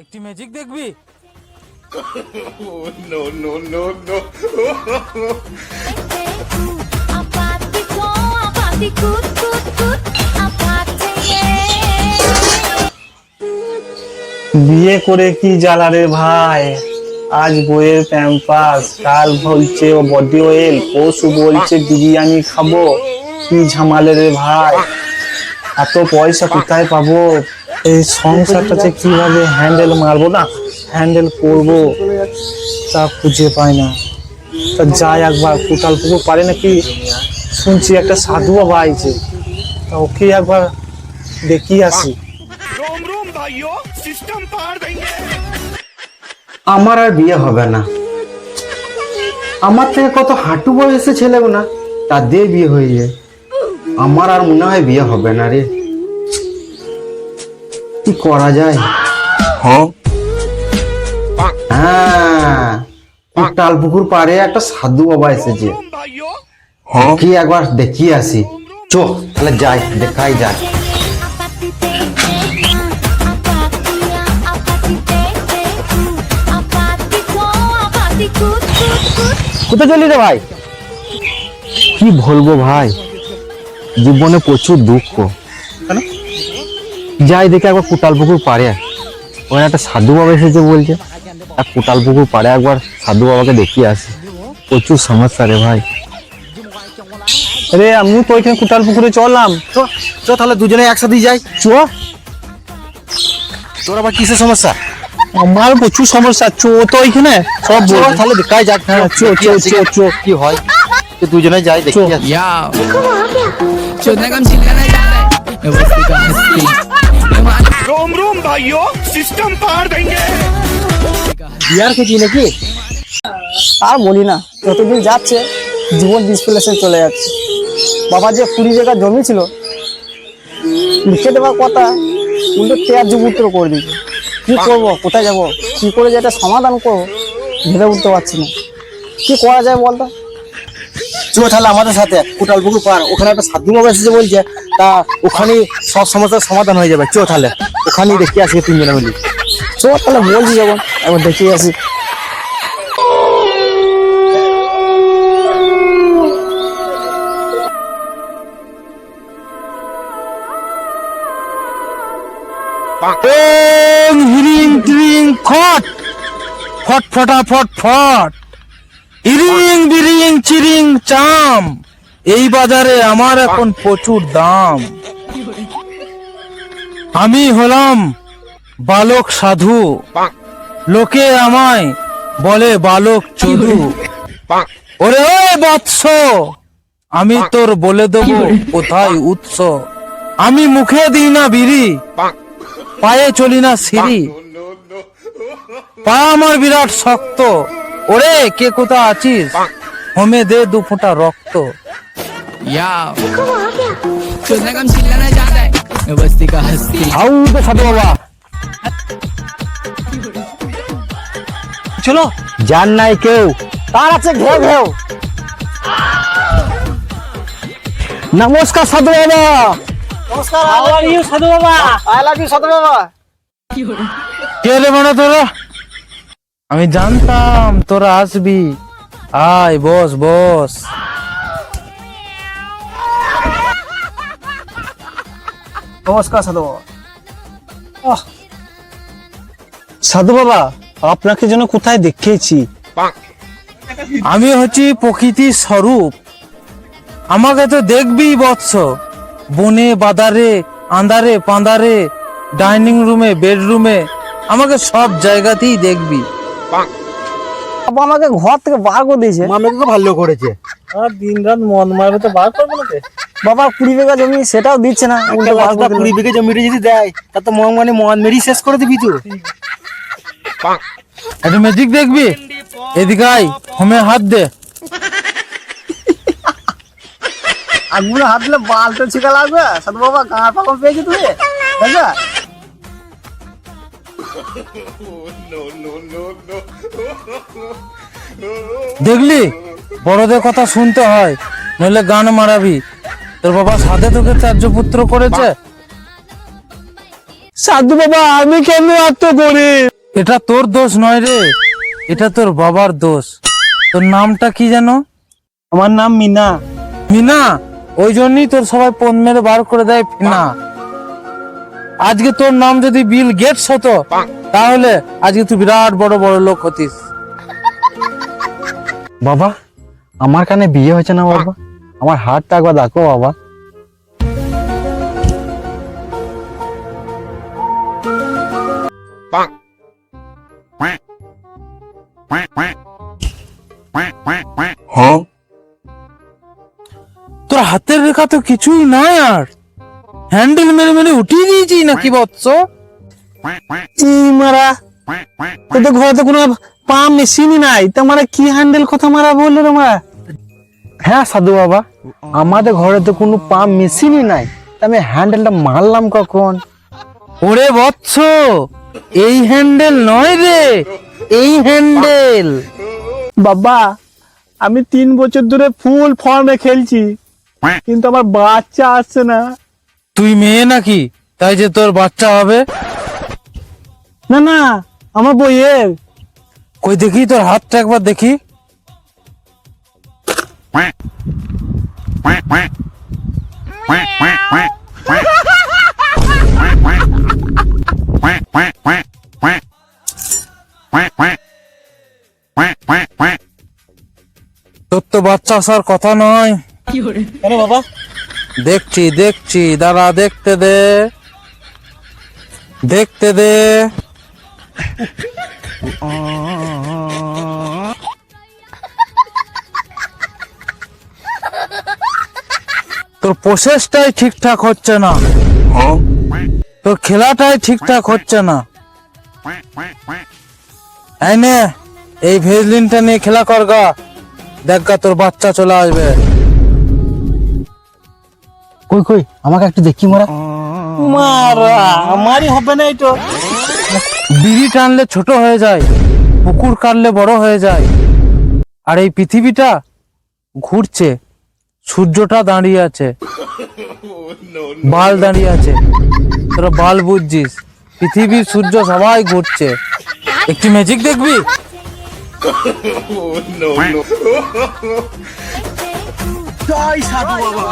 একটি ম্যাজিক দেখবি? No, no, no, no. বিয়ে করে কি জ্বালা রে ভাই। আজ বইয়ের প্যাম্পাস, কাল বলছে ও বডি অয়েল, পরশু বলছে বিরিয়ানি খাবো। কি ঝামালে রে ভাই, এত পয়সা কোথায় পাবো? এই সংসারটাতে কিভাবে হ্যান্ডেল মারবো না হ্যান্ডেল করবো তা খুঁজে পাই না। তা যাই একবার কোটাল পুকুর পারে নাকি, শুনছি একটা সাধু বাবা আইছে, তা ওকে একবার দেখি আসি। रोम रोम भाइयों, सिस्टम पार देंगे। আমার আর বিয়ে হবে না। আমার থেকে কত হাঁটু বয়সে ছেলেও না, তার দিয়ে বিয়ে হয়ে যায়। আমার আর মনে হয় বিয়ে হবে না রে। কি করা যায়? হ্যাঁ, কোটাল পুকুর পাড়ে একটা সাধু বাবা এসেছে, रोम भाइयों, কি একবার দেখিয়ে আসি। চ তাহলে যাই, দেখাই যায়। কোথায় চলি রে ভাই? কি বলবো ভাই, জীবনে প্রচুর দুঃখ। যাই দেখে একবার কোটাল পুকুর পাড়ে, ওখানে একটা সাধু বাবা এসেছে বলছে, আর কোটাল পুকুর পাড়ে একবার সাধু বাবাকে দেখিয়ে আসি। প্রচুর সমস্যা রে ভাই। রে আমি তো ওইখানে কোটাল পুকুরে চললাম। চ তাহলে দুজনে একসাথে যাই। চ, তোর আবার কিসের সমস্যা? আমার প্রচুর সমস্যা। চো তো ওইখানে সব চ বলবো। তাহলে দেখাই যাক। হ্যাঁ, চো চো চো চো। কি হয় তো দুজনে যাই দেখি আসি। चोदने का हम चिल्लाना जा रहा है मस्ती का मस्ती रोम रोम भाइयों, सिस्टम पार देंगे। বিয়ার খেয়েছি নাকি? আর বলি না, যতদিন যাচ্ছে জীবন ডিসপ্লেসে চলে যাচ্ছে। বাবা যে 20 বিঘা জমি ছিল, লিখে দেওয়ার কথা, উল্টো তেয়ার যুবুত্র করে দিচ্ছে। কি করবো, কোথায় যাব, কি করে যে এটা সমাধান করবো ভেবে উঠতে পারছি না। কি করা যায় বলতো? চ তাহলে আমাদের সাথে কোটাল পুকুর পার, ওখানে একটা সাধু বাবা এসেছে বলছে, তা ওখানে সব সমস্যার সমাধান হয়ে যাবে। চ তাহলে ওখানেই দেখি আসি তিনজনে মিলি। চো তাহলে বলছি যখন একবার দেখিয়ে আসি। ওম হিরিং টিরিং খট, ফট ফটা ফট ফট, ইরিং বিরিং চিরিং চাম। এই বাজারে আমার এখন প্রচুর দাম। আমি হলাম বালক সাধু, লোকে আমায় বলে বালক চোদু। ওরে ওই বৎস, আমি তোর বলে দেবো কোথায় উৎস। আমি মুখে দিই না বিড়ি, পায়ে চলি না সিঁড়ি, পা আমার বিরাট শক্ত। ওরে কে কোথা আছিস, হোমে দে 2 ফোঁটা রক্ত। याओ चोदने का हम चिल्लाना जा रहा है मस्ती का हस्ती আউ তো সাধু বাবা, চলো। জান নাই কেউ, তার আছে ঘেউ ঘেউ। নমস্কার সাধু বাবা। নমস্কার। হাউ আর ইউ সাধু বাবা? আই লাভ ইউ সাধু বাবা। কে রে মানে তোরা? আমি জানতাম তোরা আসবি। আয় বস বস। নমস্কার সাধু বাবা। সাধু বাবা, আপনাকে যেন কোথায় দেখেছি। আমি হচ্ছি প্রকৃতির স্বরূপ, আমাকে তো দেখবি বৎস। বনে বাদারে, আন্ধারে পান্দারে, ডাইনিং রুমে, বেডরুমে, আমাকে সব জায়গাতেই দেখবি। বাবা আমাকে ঘর থেকে বার করে দিয়েছে। আমাকে তো ভালো করেছে। আর দিন রাত মদ মারবে তো বার করবো না। বাবা 20 বিঘা জমি সেটাও দিচ্ছে না, উল্টো বার করে দিল। 20 বিঘে জমিটা যদি দেয়, তা তো মদ মেরি শেষ করে দিবি তুই। একটা ম্যাজিক দেখবি? এদিকে আয়, হোমে হাত দে। আগুনে হাত দিলে বাল তো ছিকা লাগবে। সাধু বাবা গাঁ পাকম পেয়েছি তুমি, বুঝলা? দেখলি, বড়দের কথা শুনতে হয়, নইলে গান মারাবি। তোর বাবা সাধে তোকে ত্যায্য পুত্র করেছে। সাধু বাবা আমি কেন এত গরিব? এটা তোর দোষ নয় রে, এটা তোর বাবার দোষ। তোর নামটা কি জানো? আমার নাম মিনা। মিনা? ওই জন্যই তোর সবাই পন মেরে বার করে দেয় ফিনা। আজকে তোর নাম যদি বিল গেটস হতো তাহলে আজকে তুই বিরাট বড় বড় লোক হতিস। বাবা আমার কানে বিয়ে হয়েছে না বাবা? আমার হাতটা একবার দেখো বাবা। তোর হাতের রেখা তো কিছুই নাই, আর হ্যান্ডেল মেরে মেরে উঠিয়ে দিয়েছি নাকি বৎস? ই মারা, তোদের ঘরে তো কোনো পাম্প মেশিনই নাই, তোমার কি হ্যান্ডেল কথা মারা বললো তোমরা? হ্যাঁ সাধু বাবা, আমাদের ঘরে তো কোনো পাম্প মেশিনই নাই, তা আমি হ্যান্ডেলটা মারলাম কখন? ওরে বৎস, এই হ্যান্ডেল নয় রে, এই হ্যান্ডেল। বাবা আমি 3 বছর ধরে ফুল ফর্মে খেলছি, কিন্তু আমার বাচ্চা আসছে না। তুই মেয়ে নাকি তাই যে তোর বাচ্চা হবে? না না, আমার বইয়ের। কই দেখি তোর হাতটা একবার দেখি। তোর তো বাচ্চা আসার কথা নয়। কেন বাবা? দেখছি দেখছি, দাঁড়া দেখতে দে, দেখতে দে। তোর প্রসেসটাই ঠিকঠাক হচ্ছে না, তোর খেলাটাই ঠিকঠাক হচ্ছে না। এই নে, এই ভেজলিনটা নিয়ে খেলা কর গা, দেখ গা তোর বাচ্চা চলে আসবে। কই কই আমাকে একটু দেখি মোরা। মারা আমারই হবে না এটা। বিড়ি টানলে ছোট হয়ে যায়, পুকুর কাটলে বড় হয়ে যায়, আর এই পৃথিবীটা ঘুরছে, সূর্যটা দাঁড়িয়ে আছে, বাল দাঁড়িয়ে আছে। তোরা বাল বুঝছিস, পৃথিবী সূর্য সবাই ঘুরছে। একটি ম্যাজিক দেখবি? জয় সাধু বাবা।